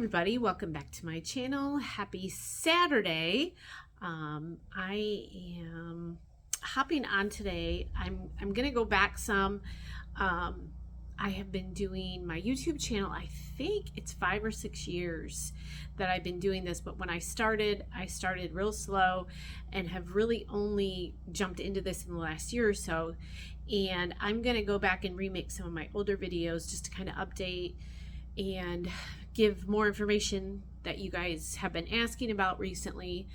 everybody, welcome back to my channel. Happy Saturday. I am hopping on today. I'm gonna go back some. I have been doing my YouTube channel, I think it's 5 or 6 years that I've been doing this, but when I started real slow and have really only jumped into this in the last year or so. And I'm gonna go back and remake some of my older videos just to kind of update and give more information that you guys have been asking about recently.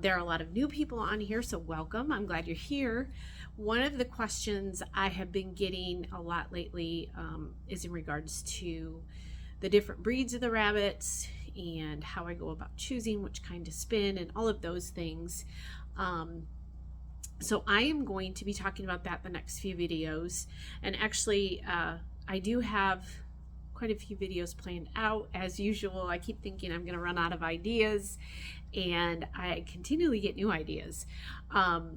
There are a lot of new people on here, so welcome. I'm glad you're here. One of the questions I have been getting a lot lately is in regards to the different breeds of the rabbits and how I go about choosing which kind to spin and all of those things. So I am going to be talking about that the next few videos. And actually, I do have quite a few videos planned out. As usual, I keep thinking I'm going to run out of ideas, and I continually get new ideas. I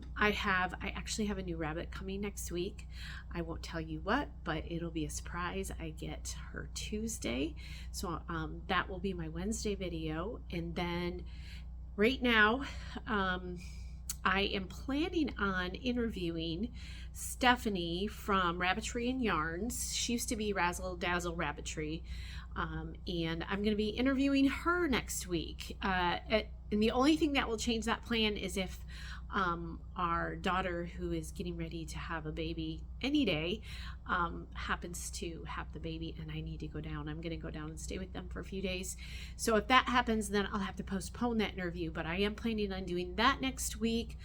actually have a new rabbit coming next week. I won't tell you what, but it'll be a surprise. I get her Tuesday, so that will be my Wednesday video. And then right now, I am planning on interviewing Stephanie from Rabbitry and Yarns. She used to be Razzle Dazzle Rabbitry, and I'm going to be interviewing her next week. And the only thing that will change that plan is if our daughter, who is getting ready to have a baby any day, happens to have the baby and I need to go down. I'm going to go down and stay with them for a few days. So if that happens, then I'll have to postpone that interview, but I am planning on doing that next week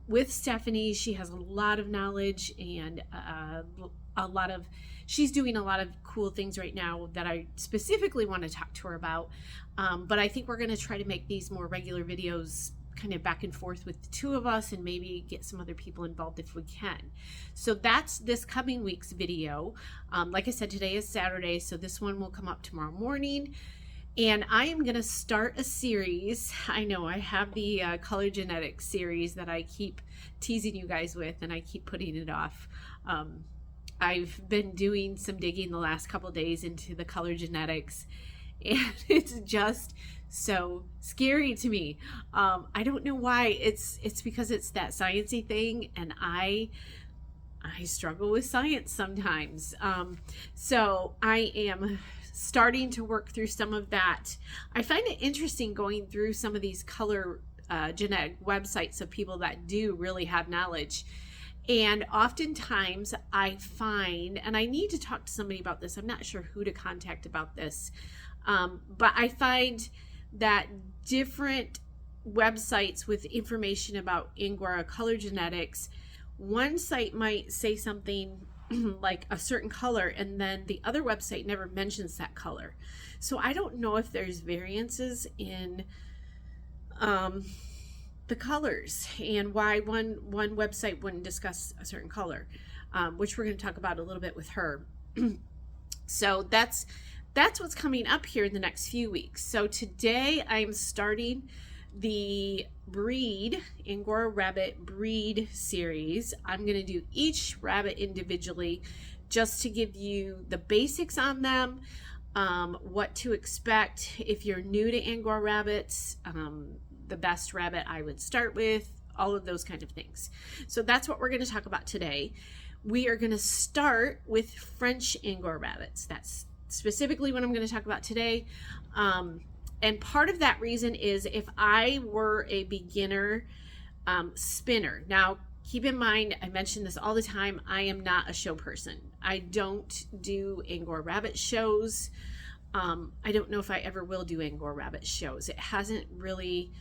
with Stephanie. She has a lot of knowledge and she's doing a lot of cool things right now that I specifically want to talk to her about. But I think we're going to try to make these more regular videos, kind of back and forth with the two of us, and maybe get some other people involved if we can. So that's this coming week's video. Like I said, today is Saturday, so this one will come up tomorrow morning. And I am going to start a series. I know I have the color genetics series that I keep teasing you guys with, and I keep putting it off. I've been doing some digging the last couple of days into the color genetics, and it's just so scary to me. I don't know why. It's because it's that sciencey thing, and I struggle with science sometimes. So I am starting to work through some of that. I find it interesting going through some of these color genetic websites of people that do really have knowledge. And oftentimes I find, and I need to talk to somebody about this, I'm not sure who to contact about this, but I find that different websites with information about Angora color genetics, one site might say something like a certain color, and then the other website never mentions that color. So I don't know if there's variances in the colors and why one website wouldn't discuss a certain color, which we're going to talk about a little bit with her. So that's what's coming up here in the next few weeks. So today I'm starting the Angora rabbit breed series. I'm going to do each rabbit individually just to give you the basics on them, what to expect if you're new to Angora rabbits, the best rabbit I would start with, all of those kind of things. So that's what we're going to talk about today. We are going to start with French Angora rabbits. That's specifically what I'm going to talk about today. And part of that reason is if I were a beginner spinner. Now, keep in mind, I mention this all the time, I am not a show person. I don't do Angora rabbit shows. I don't know if I ever will do Angora rabbit shows. It hasn't really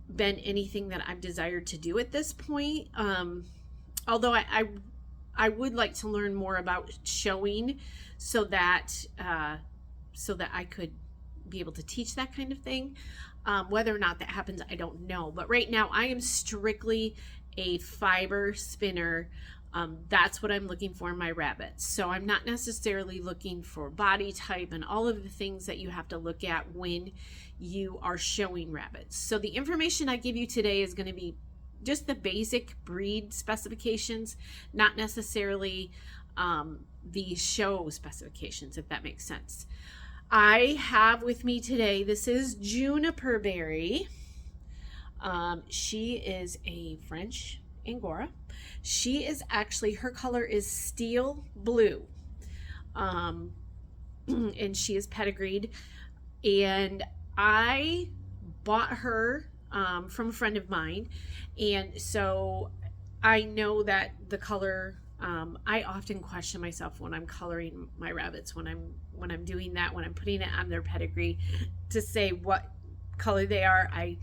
been anything that I've desired to do at this point. Although I would like to learn more about showing so that I could be able to teach that kind of thing. Whether or not that happens, I don't know. But right now I am strictly a fiber spinner. That's what I'm looking for in my rabbits. So I'm not necessarily looking for body type and all of the things that you have to look at when you are showing rabbits. So the information I give you today is going to be just the basic breed specifications, not necessarily the show specifications, if that makes sense. I have with me today, this is Juniper Berry. She is a French Angora. She is actually, her color is steel blue. And she is pedigreed. And I bought her from a friend of mine. And so I know that the color, I often question myself when I'm coloring my rabbits, when I'm doing that, when I'm putting it on their pedigree to say what color they are. I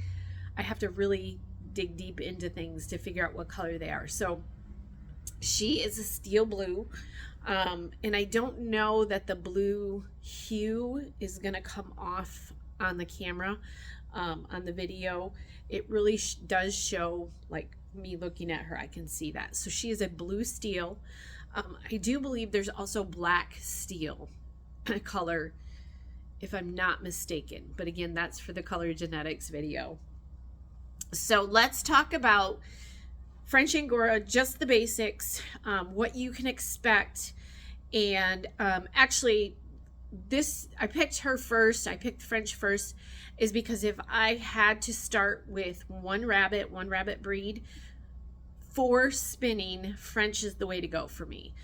have to really dig deep into things to figure out what color they are. So she is a steel blue. And I don't know that the blue hue is going to come off on the camera, on the video. It really does show, like me looking at her, I can see that. So she is a blue steel. I do believe there's also black steel color, if I'm not mistaken. But again, that's for the color genetics video. So let's talk about French Angora, just the basics, what you can expect. And actually, I picked her first. I picked French first is because if I had to start with one rabbit breed for spinning, French is the way to go for me.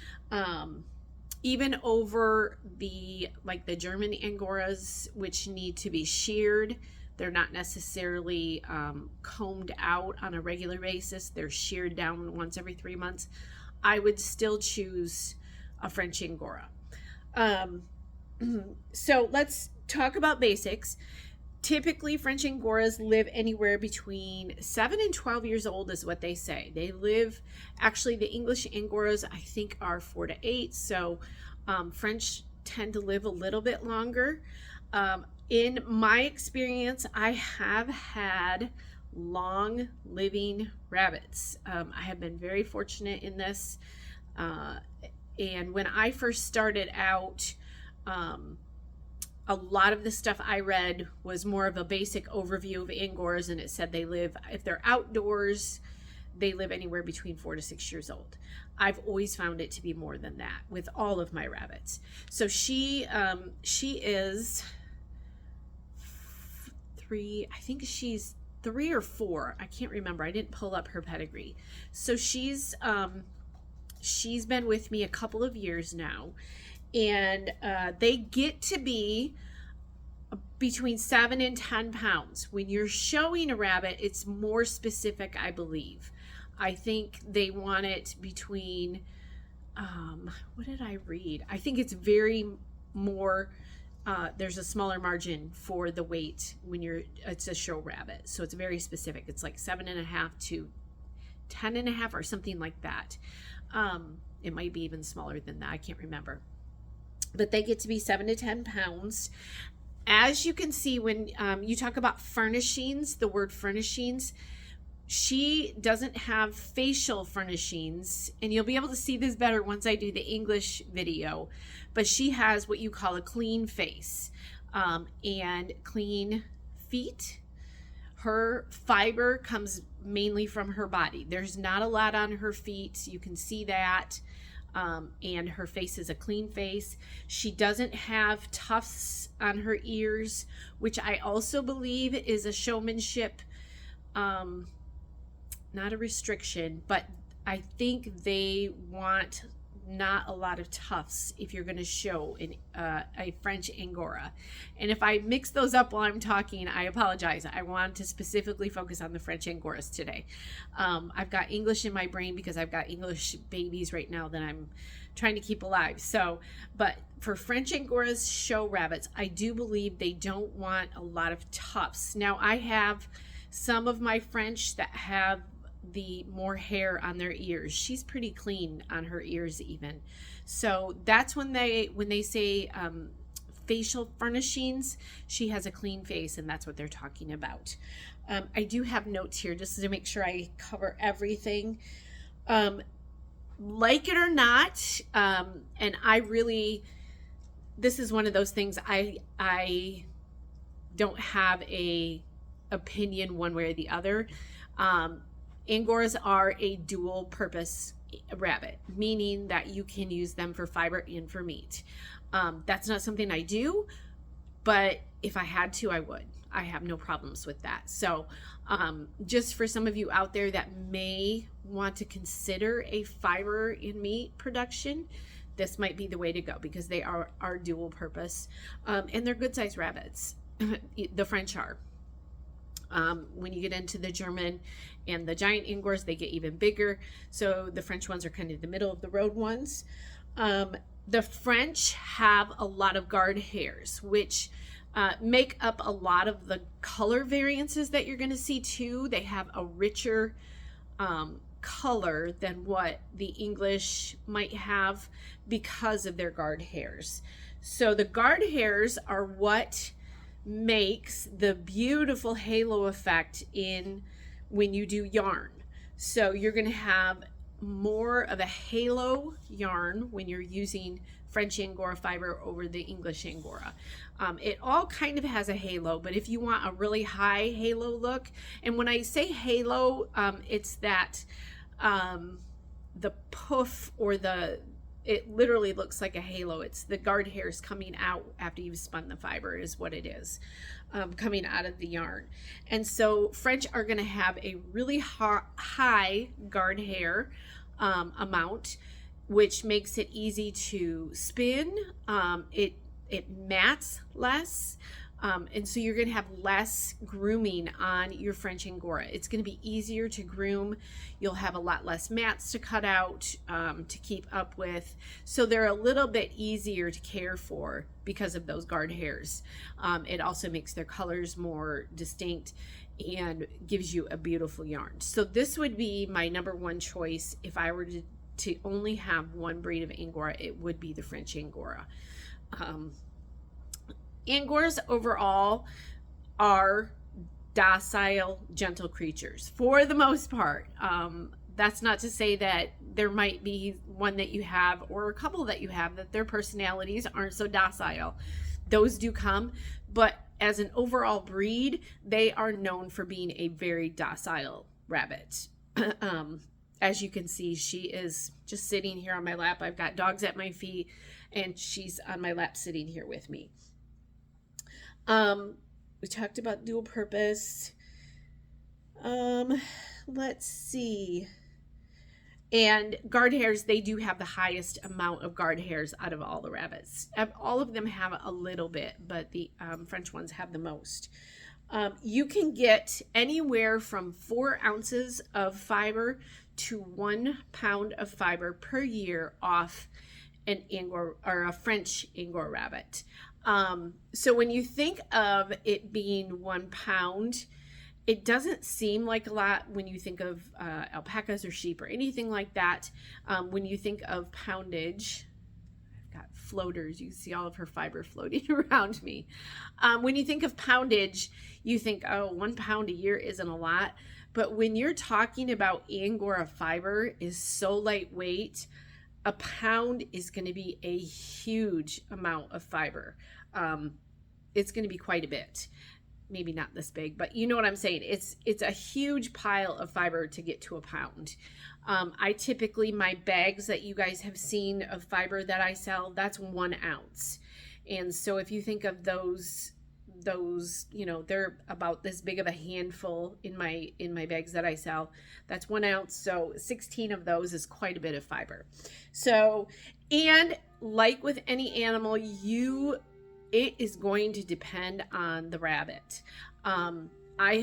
Even over the German Angoras, which need to be sheared. They're not necessarily combed out on a regular basis. They're sheared down once every 3 months. I would still choose a French Angora. So let's talk about basics. Typically, French Angoras live anywhere between 7 and 12 years old is what they say. They live, actually the English Angoras I think are 4 to 8. So French tend to live a little bit longer. In my experience, I have had long living rabbits. I have been very fortunate in this. And when I first started out, a lot of the stuff I read was more of a basic overview of Angoras, and it said they live, if they're outdoors, they live anywhere between 4 to 6 years old. I've always found it to be more than that with all of my rabbits. So she is 3, I think she's 3 or 4. I can't remember. I didn't pull up her pedigree. So she's been with me a couple of years now, and they get to be between 7 and 10 pounds. When you're showing a rabbit, it's more specific, I believe. I think they want it between, what did I read? I think it's very more, there's a smaller margin for the weight when it's a show rabbit. So it's very specific. It's like 7.5 to 10.5 or something like that. It might be even smaller than that. I can't remember. But they get to be 7 to 10 pounds. As you can see, when you talk about furnishings, the word furnishings, she doesn't have facial furnishings, and you'll be able to see this better once I do the English video, but she has what you call a clean face and clean feet. Her fiber comes mainly from her body. There's not a lot on her feet. You can see that. And her face is a clean face. She doesn't have tufts on her ears, which I also believe is a showmanship, not a restriction, but I think they want not a lot of tufts if you're going to show a French Angora. And if I mix those up while I'm talking, I apologize. I want to specifically focus on the French Angoras today. I've got English in my brain because I've got English babies right now that I'm trying to keep alive. So, but for French Angoras show rabbits, I do believe they don't want a lot of tufts. Now, I have some of my French that have the more hair on their ears. She's pretty clean on her ears even. So that's when they say facial furnishings, she has a clean face, and that's what they're talking about. I do have notes here just to make sure I cover everything. Like it or not, and I really, this is one of those things I don't have a opinion one way or the other. Angoras are a dual purpose rabbit, meaning that you can use them for fiber and for meat. That's not something I do, but if I had to, I would. I have no problems with that. So just for some of you out there that may want to consider a fiber in meat production, this might be the way to go, because they are dual purpose, and they're good sized rabbits. The French are. When you get into the German and the giant Angors, they get even bigger. So the French ones are kind of the middle of the road ones. The French have a lot of guard hairs, which make up a lot of the color variances that you're going to see too. They have a richer color than what the English might have because of their guard hairs. So the guard hairs are what makes the beautiful halo effect in when you do yarn. So you're going to have more of a halo yarn when you're using French Angora fiber over the English Angora. It all kind of has a halo, but if you want a really high halo look, and when I say halo, it's that the poof, or it literally looks like a halo. It's the guard hairs coming out after you've spun the fiber is what it is, coming out of the yarn. And so French are going to have a really high guard hair amount, which makes it easy to spin. It mats less. And so you're going to have less grooming on your French Angora. It's going to be easier to groom. You'll have a lot less mats to cut out, to keep up with. So they're a little bit easier to care for because of those guard hairs. It also makes their colors more distinct and gives you a beautiful yarn. So this would be my number one choice. If I were to only have one breed of Angora, it would be the French Angora. Angoras overall are docile, gentle creatures for the most part. That's not to say that there might be one that you have or a couple that you have that their personalities aren't so docile. Those do come, but as an overall breed, they are known for being a very docile rabbit. As you can see, she is just sitting here on my lap. I've got dogs at my feet, and she's on my lap sitting here with me. We talked about dual purpose. Let's see. And guard hairs, they do have the highest amount of guard hairs out of all the rabbits. All of them have a little bit, but the French ones have the most. You can get anywhere from 4 ounces of fiber to 1 pound of fiber per year off an Angora or a French Angora rabbit. So when you think of it being 1 pound, it doesn't seem like a lot when you think of alpacas or sheep or anything like that. When you think of poundage, I've got floaters. You can see all of her fiber floating around me. When you think of poundage, you think, oh, 1 pound a year isn't a lot. But when you're talking about Angora fiber is so lightweight, a pound is going to be a huge amount of fiber. It's going to be quite a bit. Maybe not this big, but you know what I'm saying. It's a huge pile of fiber to get to a pound. I typically, my bags that you guys have seen of fiber that I sell, that's 1 ounce. And so if you think of those, you know, they're about this big of a handful in my bags that I sell. That's 1 ounce. So 16 of those is quite a bit of fiber. So, and like with any animal, it is going to depend on the rabbit. I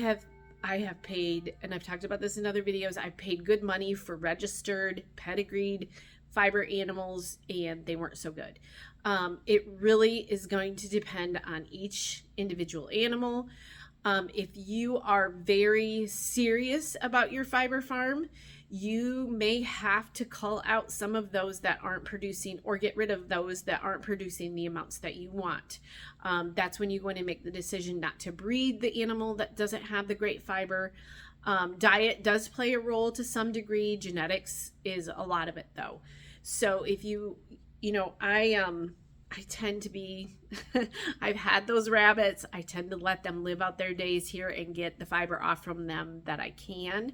have paid, and I've talked about this in other videos, I've paid good money for registered, pedigreed fiber animals, and they weren't so good. It really is going to depend on each individual animal. If you are very serious about your fiber farm, you may have to cull out some of those that aren't producing, or get rid of those that aren't producing the amounts that you want. That's when you're going to make the decision not to breed the animal that doesn't have the great fiber. Diet does play a role to some degree. Genetics is a lot of it though. So if you know, I tend to be, I've had those rabbits. I tend to let them live out their days here and get the fiber off from them that I can.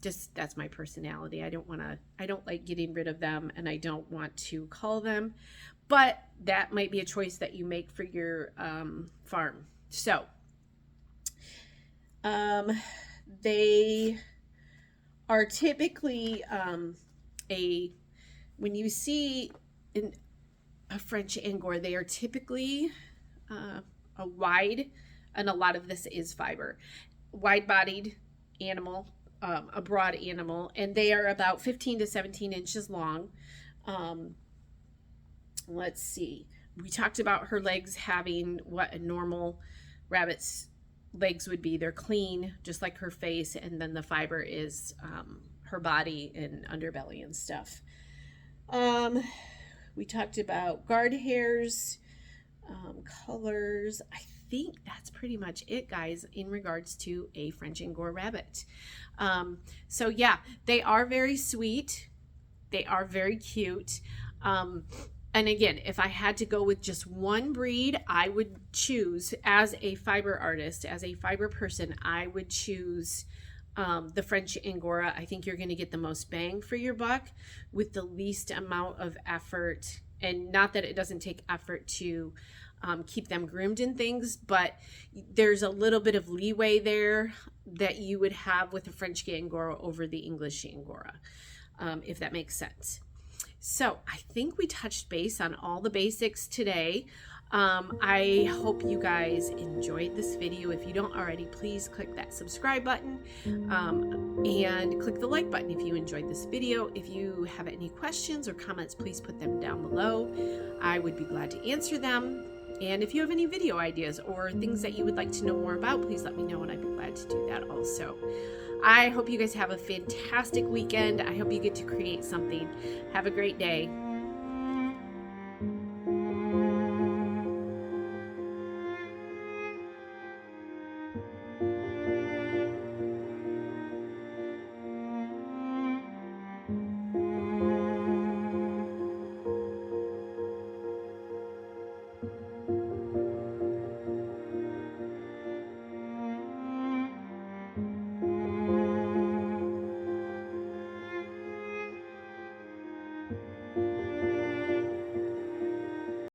Just that's my personality. I don't like getting rid of them, and I don't want to cull them. but that might be a choice that you make for your farm. So they are typically when you see in a French Angora, they are typically a wide, and a lot of this is fiber, wide-bodied animal, a broad animal, and they are about 15 to 17 inches long. Let's see. We talked about her legs having what a normal rabbit's legs would be. They're clean, just like her face, and then the fiber is her body and underbelly and stuff. We talked about guard hairs, colors. I think that's pretty much it, guys, in regards to a French Angora rabbit. So yeah, they are very sweet. They are very cute. And again, if I had to go with just one breed, I would choose, as a fiber artist, as a fiber person, I would choose the French Angora. I think you're going to get the most bang for your buck with the least amount of effort. And not that it doesn't take effort to keep them groomed and things, but there's a little bit of leeway there that you would have with a French Angora over the English Angora, if that makes sense. So I think we touched base on all the basics today. I hope you guys enjoyed this video. If you don't already, please click that subscribe button and click the like button if you enjoyed this video. If you have any questions or comments, please put them down below. I would be glad to answer them. And if you have any video ideas or things that you would like to know more about, please let me know and I'd be glad to do that also. I hope you guys have a fantastic weekend. I hope you get to create something. Have a great day.